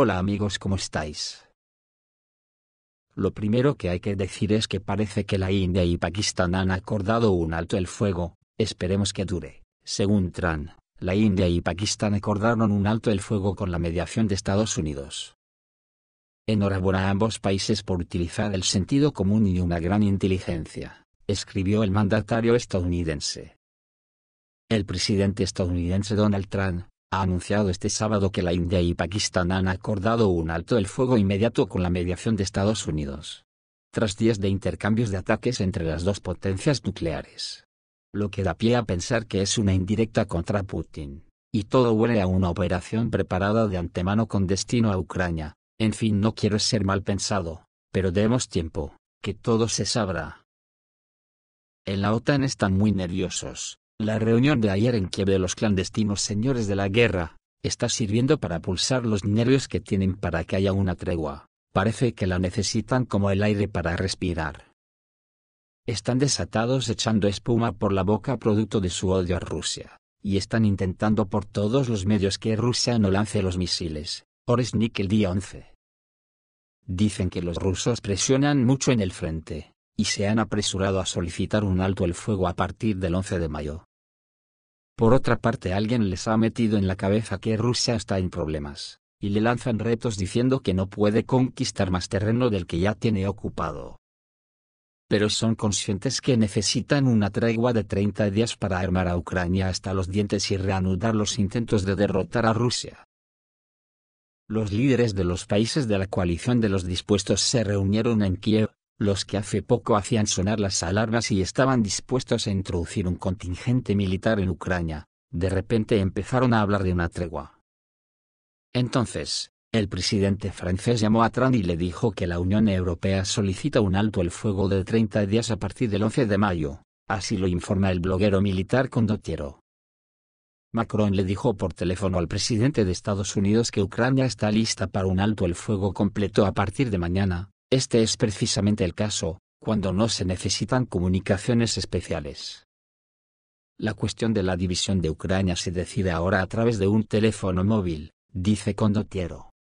Hola amigos, ¿cómo estáis? Lo primero que hay que decir es que parece que la India y Pakistán han acordado un alto el fuego, esperemos que dure. Según Tran, la India y Pakistán acordaron un alto el fuego con la mediación de Estados Unidos. Enhorabuena a ambos países por utilizar el sentido común y una gran inteligencia, escribió el mandatario estadounidense. El presidente estadounidense Donald Trump ha anunciado este sábado que la India y Pakistán han acordado un alto el fuego inmediato con la mediación de Estados Unidos. Tras días de intercambios de ataques entre las dos potencias nucleares. Lo que da pie a pensar que es una indirecta contra Putin, y todo huele a una operación preparada de antemano con destino a Ucrania. En fin, no quiero ser mal pensado, pero demos tiempo, que todo se sabrá. En la OTAN están muy nerviosos. La reunión de ayer en Kiev de los clandestinos señores de la guerra, está sirviendo para pulsar los nervios que tienen para que haya una tregua. Parece que la necesitan como el aire para respirar. Están desatados echando espuma por la boca producto de su odio a Rusia, y están intentando por todos los medios que Rusia no lance los misiles, Oresnik el día 11. Dicen que los rusos presionan mucho en el frente, y se han apresurado a solicitar un alto el fuego a partir del 11 de mayo. Por otra parte, alguien les ha metido en la cabeza que Rusia está en problemas, y le lanzan retos diciendo que no puede conquistar más terreno del que ya tiene ocupado. Pero son conscientes que necesitan una tregua de 30 días para armar a Ucrania hasta los dientes y reanudar los intentos de derrotar a Rusia. Los líderes de los países de la coalición de los dispuestos se reunieron en Kiev, los que hace poco hacían sonar las alarmas y estaban dispuestos a introducir un contingente militar en Ucrania, de repente empezaron a hablar de una tregua. Entonces, el presidente francés llamó a Trump y le dijo que la Unión Europea solicita un alto el fuego de 30 días a partir del 11 de mayo, así lo informa el bloguero militar Condottiero. Macron le dijo por teléfono al presidente de Estados Unidos que Ucrania está lista para un alto el fuego completo a partir de mañana. Este es precisamente el caso, cuando no se necesitan comunicaciones especiales. La cuestión de la división de Ucrania se decide ahora a través de un teléfono móvil, dice Condottiero.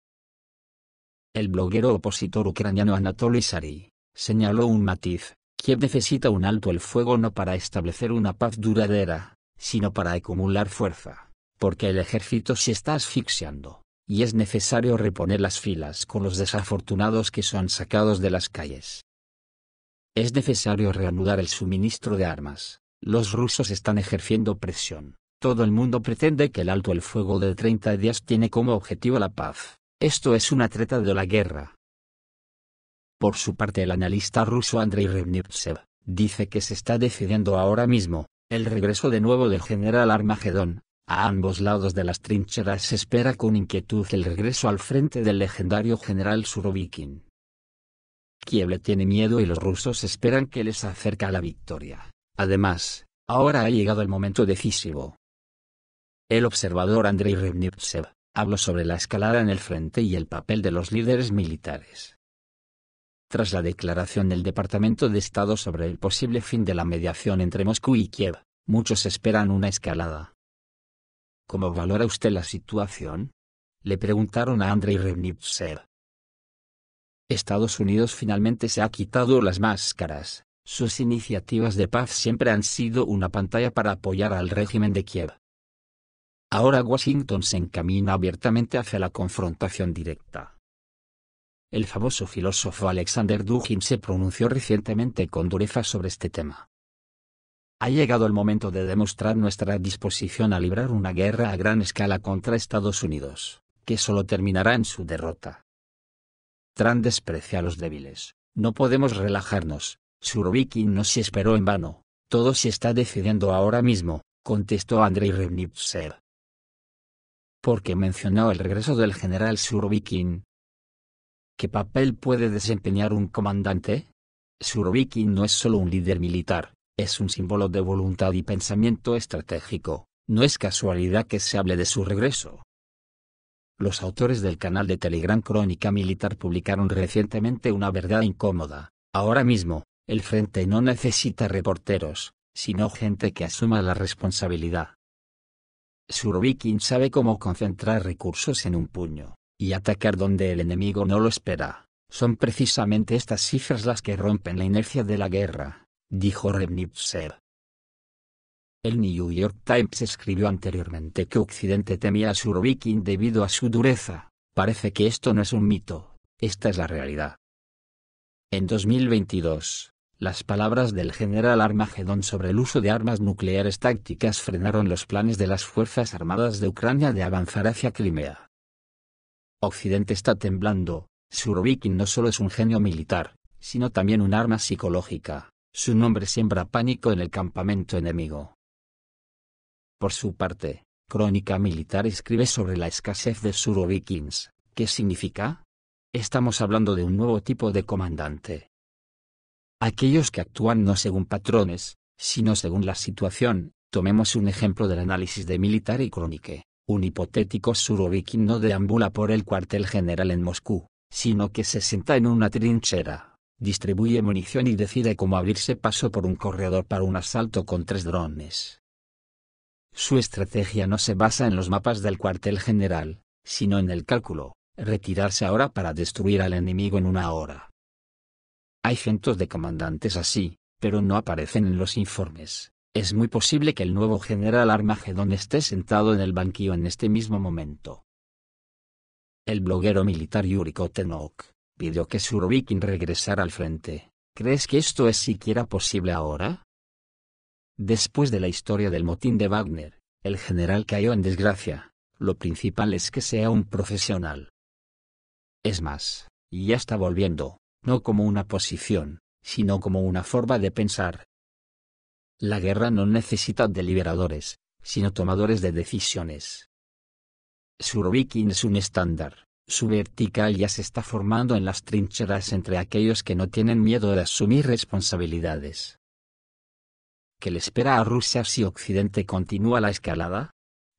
El bloguero opositor ucraniano Anatoly Sari señaló un matiz: Kiev necesita un alto el fuego no para establecer una paz duradera, sino para acumular fuerza, porque el ejército se está asfixiando, y es necesario reponer las filas con los desafortunados que son sacados de las calles. Es necesario reanudar el suministro de armas. Los rusos están ejerciendo presión. Todo el mundo pretende que el alto el fuego de 30 días tiene como objetivo la paz. Esto es una treta de la guerra. Por su parte, el analista ruso Andrei Revnitsev dice que se está decidiendo ahora mismo el regreso de nuevo del general Armagedón. A ambos lados de las trincheras se espera con inquietud el regreso al frente del legendario general Surovikin. Kiev le tiene miedo y los rusos esperan que les acerque a la victoria. Además, ahora ha llegado el momento decisivo. El observador Andrei Revnitsev habló sobre la escalada en el frente y el papel de los líderes militares. Tras la declaración del Departamento de Estado sobre el posible fin de la mediación entre Moscú y Kiev, muchos esperan una escalada. ¿Cómo valora usted la situación?, le preguntaron a Andrei Revnitsev. Estados Unidos finalmente se ha quitado las máscaras. Sus iniciativas de paz siempre han sido una pantalla para apoyar al régimen de Kiev. Ahora Washington se encamina abiertamente hacia la confrontación directa. El famoso filósofo Alexander Dugin se pronunció recientemente con dureza sobre este tema. Ha llegado el momento de demostrar nuestra disposición a librar una guerra a gran escala contra Estados Unidos, que solo terminará en su derrota. Trump desprecia a los débiles. No podemos relajarnos. Surovikin no se esperó en vano. Todo se está decidiendo ahora mismo, contestó Andrei Revnitsev. ¿Por qué mencionó el regreso del general Surovikin? ¿Qué papel puede desempeñar un comandante? Surovikin no es solo un líder militar. Es un símbolo de voluntad y pensamiento estratégico. No es casualidad que se hable de su regreso. Los autores del canal de Telegram Crónica Militar publicaron recientemente una verdad incómoda. Ahora mismo, el frente no necesita reporteros, sino gente que asuma la responsabilidad. Surovikin sabe cómo concentrar recursos en un puño, y atacar donde el enemigo no lo espera. Son precisamente estas cifras las que rompen la inercia de la guerra, dijo Revnitzev. El New York Times escribió anteriormente que Occidente temía a Surovikin debido a su dureza. Parece que esto no es un mito, esta es la realidad. En 2022, las palabras del general Armagedón sobre el uso de armas nucleares tácticas frenaron los planes de las Fuerzas Armadas de Ucrania de avanzar hacia Crimea. Occidente está temblando. Surovikin no solo es un genio militar, sino también un arma psicológica. Su nombre siembra pánico en el campamento enemigo. Por su parte, Crónica Militar escribe sobre la escasez de Surovikins. ¿Qué significa? Estamos hablando de un nuevo tipo de comandante. Aquellos que actúan no según patrones, sino según la situación. Tomemos un ejemplo del análisis de Militar y Crónica. Un hipotético Surovikin no deambula por el cuartel general en Moscú, sino que se sienta en una trinchera, distribuye munición y decide cómo abrirse paso por un corredor para un asalto con 3 drones. Su estrategia no se basa en los mapas del cuartel general, sino en el cálculo, retirarse ahora para destruir al enemigo en 1 hora. Hay cientos de comandantes así, pero no aparecen en los informes. Es muy posible que el nuevo general Armagedón esté sentado en el banquillo en este mismo momento. El bloguero militar Yuri Kotenok pidió que Surovikin regresara al frente. ¿Crees que esto es siquiera posible ahora? Después de la historia del motín de Wagner, el general cayó en desgracia. Lo principal es que sea un profesional. Es más, ya está volviendo, no como una posición, sino como una forma de pensar. La guerra no necesita deliberadores, sino tomadores de decisiones. Surovikin es un estándar, su vertical ya se está formando en las trincheras entre aquellos que no tienen miedo de asumir responsabilidades. ¿Qué le espera a Rusia si Occidente continúa la escalada?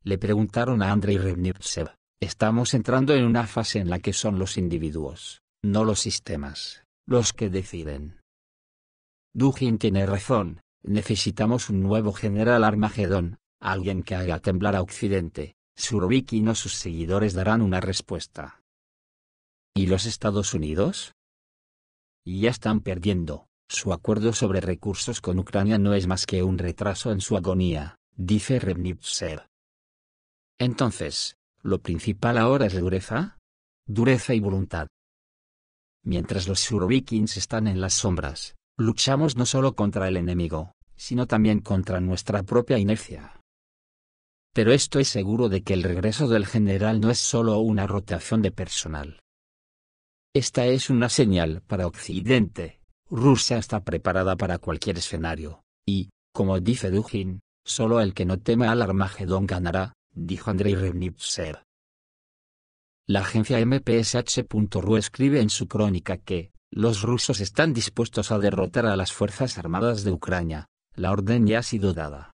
Le preguntaron a Andrei Revnitzev. Estamos entrando en una fase en la que son los individuos, no los sistemas, los que deciden. Dugin tiene razón, necesitamos un nuevo general Armagedón, alguien que haga temblar a Occidente. Surovikin o sus seguidores darán una respuesta. ¿Y los Estados Unidos? Ya están perdiendo. Su acuerdo sobre recursos con Ucrania no es más que un retraso en su agonía, dice Revnitzev. Entonces, ¿lo principal ahora es dureza? Dureza y voluntad. Mientras los Surovikins están en las sombras, luchamos no solo contra el enemigo, sino también contra nuestra propia inercia. Pero estoy seguro de que el regreso del general no es solo una rotación de personal. Esta es una señal para Occidente. Rusia está preparada para cualquier escenario, y, como dice Dugin, solo el que no teme al Armagedón ganará, dijo Andrei Revnitzev. La agencia MPSH.ru escribe en su crónica que, los rusos están dispuestos a derrotar a las Fuerzas Armadas de Ucrania, la orden ya ha sido dada.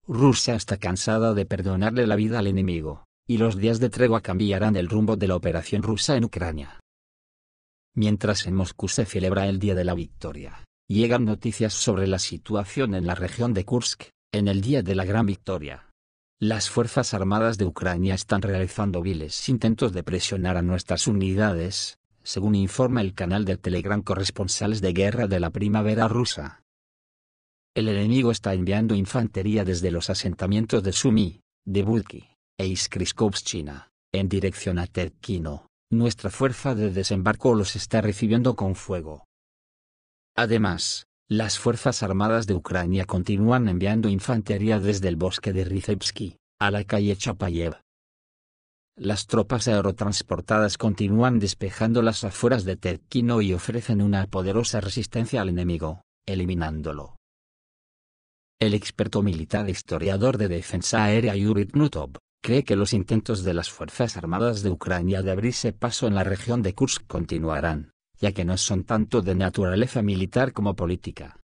Rusia está cansada de perdonarle la vida al enemigo, y los días de tregua cambiarán el rumbo de la operación rusa en Ucrania. Mientras en Moscú se celebra el Día de la Victoria, llegan noticias sobre la situación en la región de Kursk, en el Día de la Gran Victoria. Las Fuerzas Armadas de Ucrania están realizando viles intentos de presionar a nuestras unidades, según informa el canal de Telegram Corresponsales de Guerra de la Primavera Rusa. El enemigo está enviando infantería desde los asentamientos de Sumy, de Bulki, e Iskriskovshchina, en dirección a Terkino. Nuestra fuerza de desembarco los está recibiendo con fuego. Además, las Fuerzas Armadas de Ucrania continúan enviando infantería desde el bosque de Rizhevsky, a la calle Chapayev. Las tropas aerotransportadas continúan despejando las afueras de Terkino y ofrecen una poderosa resistencia al enemigo, eliminándolo. El experto militar e historiador de defensa aérea Yuri Knutov cree que los intentos de las Fuerzas Armadas de Ucrania de abrirse paso en la región de Kursk continuarán, ya que no son tanto de naturaleza militar como política.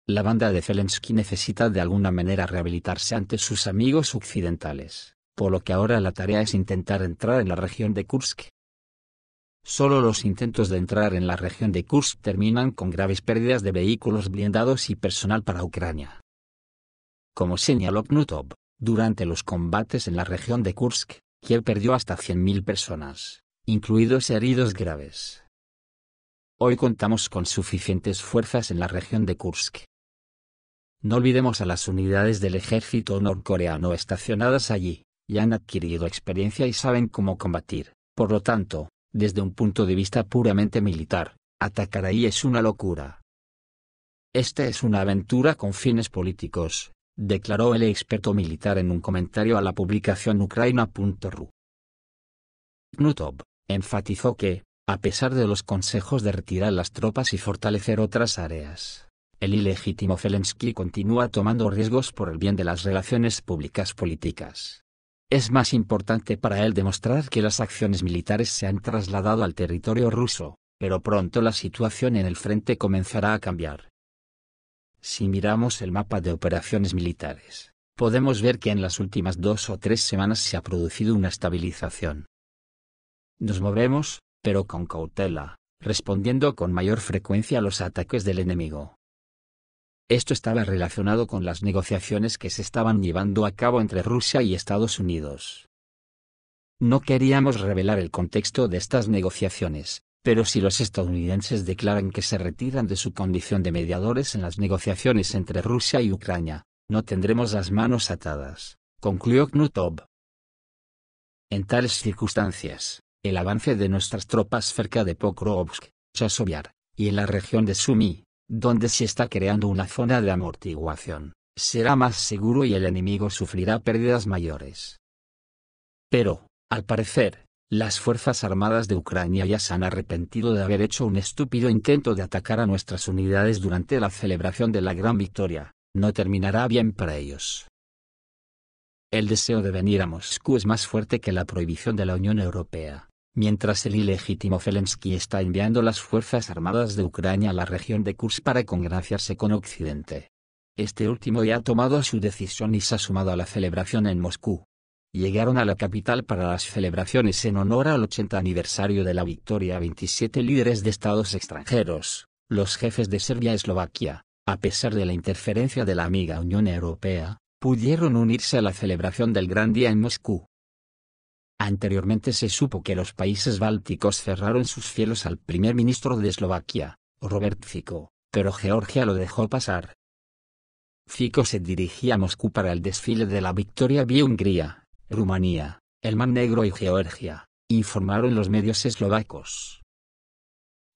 La banda de Zelensky necesita de alguna manera rehabilitarse ante sus amigos occidentales, por lo que ahora la tarea es intentar entrar en la región de Kursk. Solo los intentos de entrar en la región de Kursk terminan con graves pérdidas de vehículos blindados y personal para Ucrania. Como señaló Knutov, durante los combates en la región de Kursk, Kiev perdió hasta 100.000 personas, incluidos heridos graves. Hoy contamos con suficientes fuerzas en la región de Kursk. No olvidemos a las unidades del ejército norcoreano estacionadas allí, ya han adquirido experiencia y saben cómo combatir. Por lo tanto, desde un punto de vista puramente militar, atacar ahí es una locura. Esta es una aventura con fines políticos, declaró el experto militar en un comentario a la publicación Ukraina.ru. Knutov enfatizó que, a pesar de los consejos de retirar las tropas y fortalecer otras áreas, el ilegítimo Zelensky continúa tomando riesgos por el bien de las relaciones públicas políticas. Es más importante para él demostrar que las acciones militares se han trasladado al territorio ruso, pero pronto la situación en el frente comenzará a cambiar. Si miramos el mapa de operaciones militares, podemos ver que en las últimas 2 o 3 semanas se ha producido una estabilización. Nos movemos, pero con cautela, respondiendo con mayor frecuencia a los ataques del enemigo. Esto estaba relacionado con las negociaciones que se estaban llevando a cabo entre Rusia y Estados Unidos. No queríamos revelar el contexto de estas negociaciones, pero si los estadounidenses declaran que se retiran de su condición de mediadores en las negociaciones entre Rusia y Ucrania, no tendremos las manos atadas, concluyó Knutov. En tales circunstancias, el avance de nuestras tropas cerca de Pokrovsk, Chasiv y en la región de Sumy, donde se está creando una zona de amortiguación, será más seguro y el enemigo sufrirá pérdidas mayores. Pero, al parecer, las Fuerzas Armadas de Ucrania ya se han arrepentido de haber hecho un estúpido intento de atacar a nuestras unidades durante la celebración de la gran victoria. No terminará bien para ellos. El deseo de venir a Moscú es más fuerte que la prohibición de la Unión Europea. Mientras el ilegítimo Zelensky está enviando las Fuerzas Armadas de Ucrania a la región de Kursk para congraciarse con Occidente. Este último ya ha tomado su decisión y se ha sumado a la celebración en Moscú. Llegaron a la capital para las celebraciones en honor al 80 aniversario de la victoria 27 líderes de estados extranjeros, los jefes de Serbia y Eslovaquia, a pesar de la interferencia de la amiga Unión Europea, pudieron unirse a la celebración del gran día en Moscú. Anteriormente se supo que los países bálticos cerraron sus cielos al primer ministro de Eslovaquia, Robert Fico, pero Georgia lo dejó pasar. Fico se dirigía a Moscú para el desfile de la victoria vía Hungría, Rumanía, el Mar Negro y Georgia, informaron los medios eslovacos.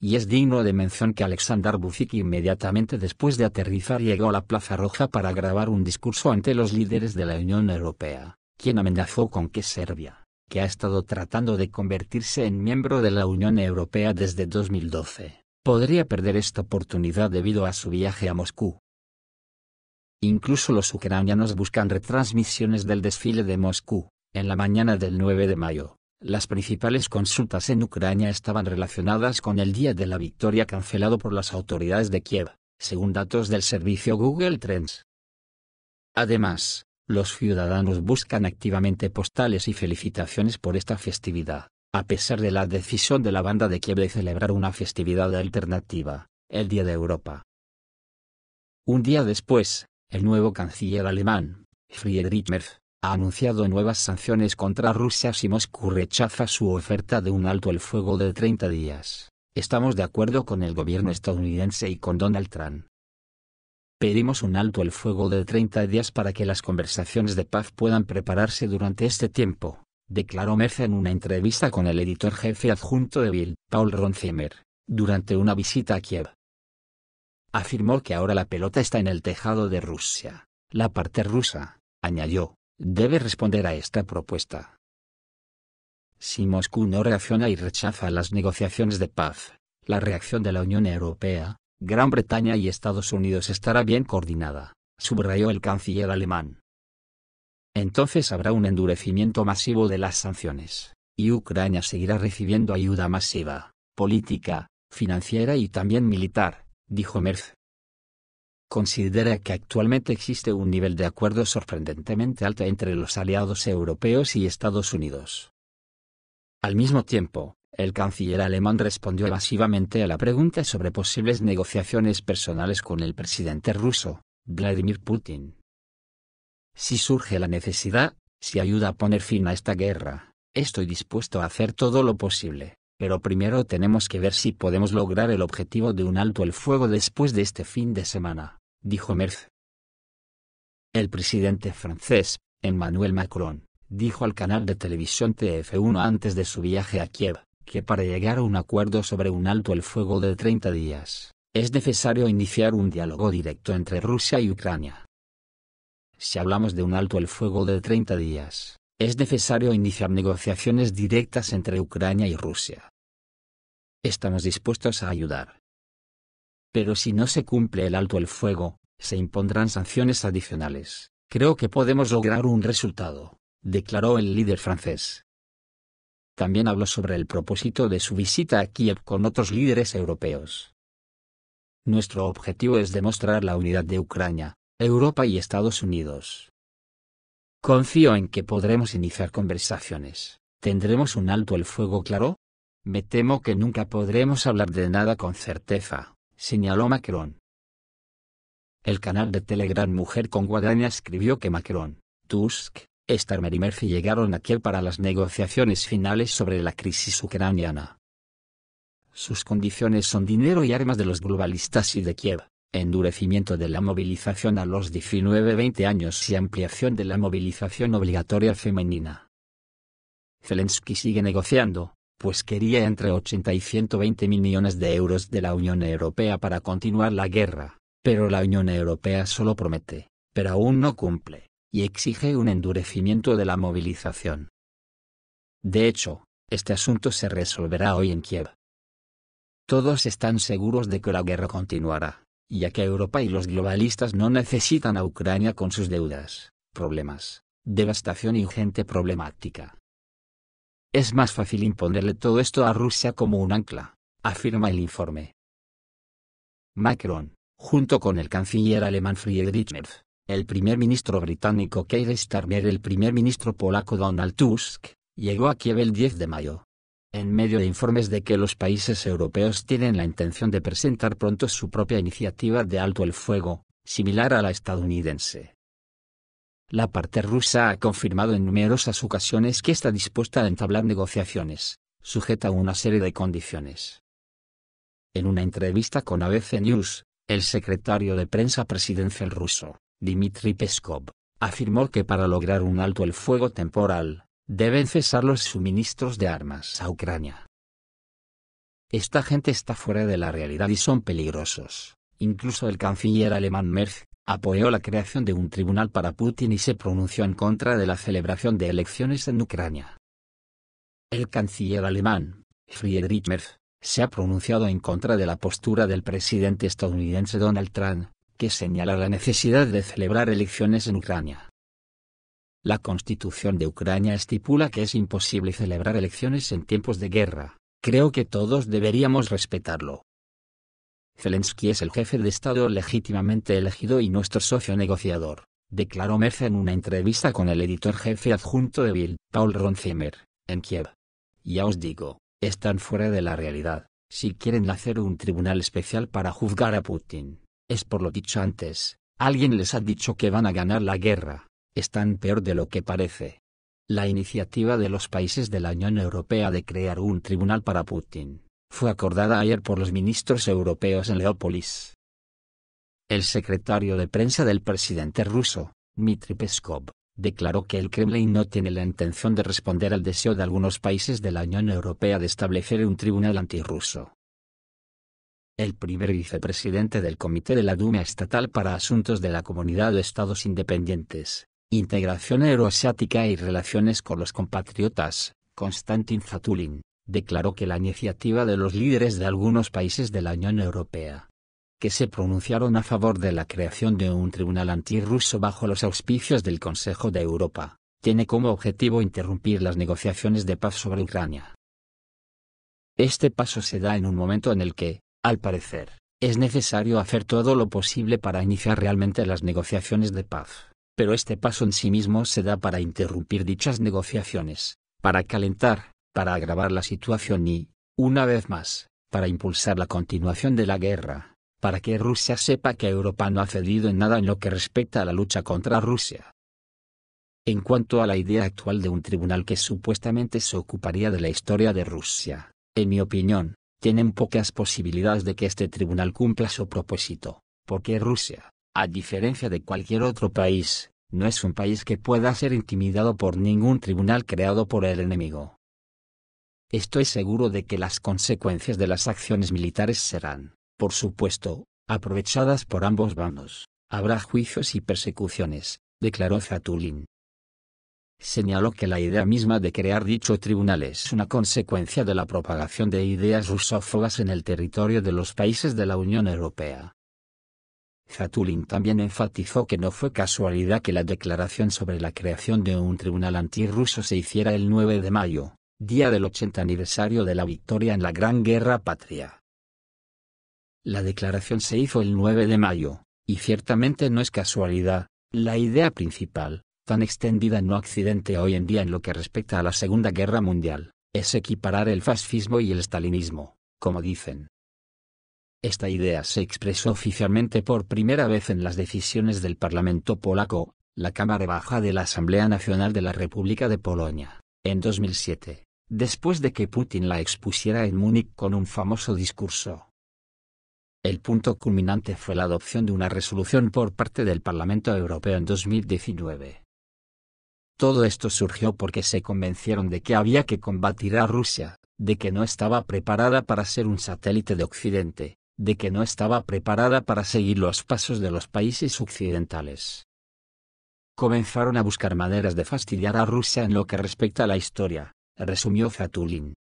Y es digno de mención que Aleksandar Vučić inmediatamente después de aterrizar llegó a la Plaza Roja para grabar un discurso ante los líderes de la Unión Europea, quien amenazó con que Serbia, que ha estado tratando de convertirse en miembro de la Unión Europea desde 2012, podría perder esta oportunidad debido a su viaje a Moscú. Incluso los ucranianos buscan retransmisiones del desfile de Moscú. En la mañana del 9 de mayo, las principales consultas en Ucrania estaban relacionadas con el día de la victoria cancelado por las autoridades de Kiev, según datos del servicio Google Trends. Además, los ciudadanos buscan activamente postales y felicitaciones por esta festividad, a pesar de la decisión de la banda de Kiev de celebrar una festividad alternativa, el Día de Europa. Un día después, el nuevo canciller alemán, Friedrich Merz, ha anunciado nuevas sanciones contra Rusia si Moscú rechaza su oferta de un alto el fuego de 30 días. Estamos de acuerdo con el gobierno estadounidense y con Donald Trump. Pedimos un alto el fuego de 30 días para que las conversaciones de paz puedan prepararse durante este tiempo, declaró Merz en una entrevista con el editor jefe adjunto de Bild, Paul Ronsheimer, durante una visita a Kiev. Afirmó que ahora la pelota está en el tejado de Rusia. La parte rusa, añadió, debe responder a esta propuesta. Si Moscú no reacciona y rechaza las negociaciones de paz, la reacción de la Unión Europea, Gran Bretaña y Estados Unidos estará bien coordinada, subrayó el canciller alemán. Entonces habrá un endurecimiento masivo de las sanciones, y Ucrania seguirá recibiendo ayuda masiva, política, financiera y también militar, dijo Merz. Considera que actualmente existe un nivel de acuerdo sorprendentemente alto entre los aliados europeos y Estados Unidos. Al mismo tiempo, el canciller alemán respondió evasivamente a la pregunta sobre posibles negociaciones personales con el presidente ruso, Vladimir Putin. Si surge la necesidad, si ayuda a poner fin a esta guerra, Estoy dispuesto a hacer todo lo posible, pero primero tenemos que ver si podemos lograr el objetivo de un alto el fuego después de este fin de semana, dijo Merz. El presidente francés, Emmanuel Macron, dijo al canal de televisión TF1 antes de su viaje a Kiev, que para llegar a un acuerdo sobre un alto el fuego de 30 días, es necesario iniciar un diálogo directo entre Rusia y Ucrania. Si hablamos de un alto el fuego de 30 días, es necesario iniciar negociaciones directas entre Ucrania y Rusia. Estamos dispuestos a ayudar. Pero si no se cumple el alto el fuego, se impondrán sanciones adicionales. Creo que podemos lograr un resultado, declaró el líder francés. También habló sobre el propósito de su visita a Kiev con otros líderes europeos. Nuestro objetivo es demostrar la unidad de Ucrania, Europa y Estados Unidos. Confío en que podremos iniciar conversaciones. ¿Tendremos un alto el fuego claro? Me temo que nunca podremos hablar de nada con certeza, señaló Macron. El canal de Telegram Mujer con Guadaña escribió que Macron, Tusk, Starmer y Murphy llegaron a Kiev para las negociaciones finales sobre la crisis ucraniana. Sus condiciones son dinero y armas de los globalistas y de Kiev, endurecimiento de la movilización a los 19-20 años y ampliación de la movilización obligatoria femenina. Zelensky sigue negociando, pues quería entre 80 y 120 mil millones de euros de la Unión Europea para continuar la guerra, pero la Unión Europea solo promete, pero aún no cumple, y exige un endurecimiento de la movilización. De hecho, este asunto se resolverá hoy en Kiev. Todos están seguros de que la guerra continuará, ya que Europa y los globalistas no necesitan a Ucrania con sus deudas, problemas, devastación y gente problemática. Es más fácil imponerle todo esto a Rusia como un ancla, afirma el informe. Macron, junto con el canciller alemán Friedrich Merz, el primer ministro británico Keir Starmer y el primer ministro polaco Donald Tusk, llegó a Kiev el 10 de mayo. En medio de informes de que los países europeos tienen la intención de presentar pronto su propia iniciativa de alto el fuego, similar a la estadounidense. La parte rusa ha confirmado en numerosas ocasiones que está dispuesta a entablar negociaciones, sujeta a una serie de condiciones. En una entrevista con ABC News, el secretario de prensa presidencial ruso, Dmitry Peskov, afirmó que para lograr un alto el fuego temporal, deben cesar los suministros de armas a Ucrania. Esta gente está fuera de la realidad y son peligrosos. Incluso el canciller alemán Merz apoyó la creación de un tribunal para Putin y se pronunció en contra de la celebración de elecciones en Ucrania. El canciller alemán, Friedrich Merz, se ha pronunciado en contra de la postura del presidente estadounidense Donald Trump, que señala la necesidad de celebrar elecciones en Ucrania. La Constitución de Ucrania estipula que es imposible celebrar elecciones en tiempos de guerra. Creo que todos deberíamos respetarlo. Zelensky es el jefe de Estado legítimamente elegido y nuestro socio negociador, declaró Merz en una entrevista con el editor jefe adjunto de Bild, Paul Ronzheimer, en Kiev. Ya os digo, están fuera de la realidad. Si quieren hacer un tribunal especial para juzgar a Putin, es por lo dicho antes, alguien les ha dicho que van a ganar la guerra. Están peor de lo que parece. La iniciativa de los países de la Unión Europea de crear un tribunal para Putin fue acordada ayer por los ministros europeos en Leópolis. El secretario de prensa del presidente ruso, Dmitry Peskov, declaró que el Kremlin no tiene la intención de responder al deseo de algunos países de la Unión Europea de establecer un tribunal antirruso. El primer vicepresidente del Comité de la Duma Estatal para Asuntos de la Comunidad de Estados Independientes, Integración Euroasiática y Relaciones con los Compatriotas, Konstantin Zatulin, declaró que la iniciativa de los líderes de algunos países de la Unión Europea, que se pronunciaron a favor de la creación de un tribunal antirruso bajo los auspicios del Consejo de Europa, tiene como objetivo interrumpir las negociaciones de paz sobre Ucrania. Este paso se da en un momento en el que, al parecer, es necesario hacer todo lo posible para iniciar realmente las negociaciones de paz. Pero este paso en sí mismo se da para interrumpir dichas negociaciones, para calentar, para agravar la situación y, una vez más, para impulsar la continuación de la guerra, para que Rusia sepa que Europa no ha cedido en nada en lo que respecta a la lucha contra Rusia. En cuanto a la idea actual de un tribunal que supuestamente se ocuparía de la historia de Rusia, en mi opinión, tienen pocas posibilidades de que este tribunal cumpla su propósito, porque Rusia, a diferencia de cualquier otro país, no es un país que pueda ser intimidado por ningún tribunal creado por el enemigo. Estoy seguro de que las consecuencias de las acciones militares serán, por supuesto, aprovechadas por ambos bandos. Habrá juicios y persecuciones, declaró Zatulin. Señaló que la idea misma de crear dicho tribunal es una consecuencia de la propagación de ideas rusófobas en el territorio de los países de la Unión Europea. Zatulin también enfatizó que no fue casualidad que la declaración sobre la creación de un tribunal antirruso se hiciera el 9 de mayo, día del 80 aniversario de la victoria en la Gran Guerra Patria. La declaración se hizo el 9 de mayo, y ciertamente no es casualidad. La idea principal, tan extendida en Occidente hoy en día en lo que respecta a la Segunda Guerra Mundial, es equiparar el fascismo y el stalinismo, como dicen. Esta idea se expresó oficialmente por primera vez en las decisiones del Parlamento polaco, la Cámara Baja de la Asamblea Nacional de la República de Polonia, en 2007, después de que Putin la expusiera en Múnich con un famoso discurso. El punto culminante fue la adopción de una resolución por parte del Parlamento Europeo en 2019. Todo esto surgió porque se convencieron de que había que combatir a Rusia, de que no estaba preparada para ser un satélite de Occidente, de que no estaba preparada para seguir los pasos de los países occidentales. Comenzaron a buscar maneras de fastidiar a Rusia en lo que respecta a la historia, resumió Zatulin.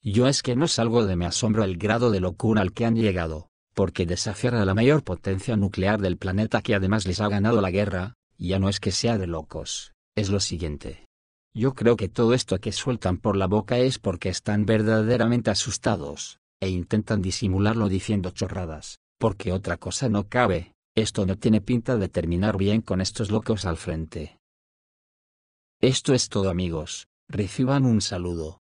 Yo es que no salgo de mi asombro el grado de locura al que han llegado, porque desafiar a la mayor potencia nuclear del planeta que además les ha ganado la guerra, ya no es que sea de locos, es lo siguiente. Yo creo que todo esto que sueltan por la boca es porque están verdaderamente asustados, e intentan disimularlo diciendo chorradas, porque otra cosa no cabe. Esto no tiene pinta de terminar bien con estos locos al frente. Esto es todo, amigos, reciban un saludo.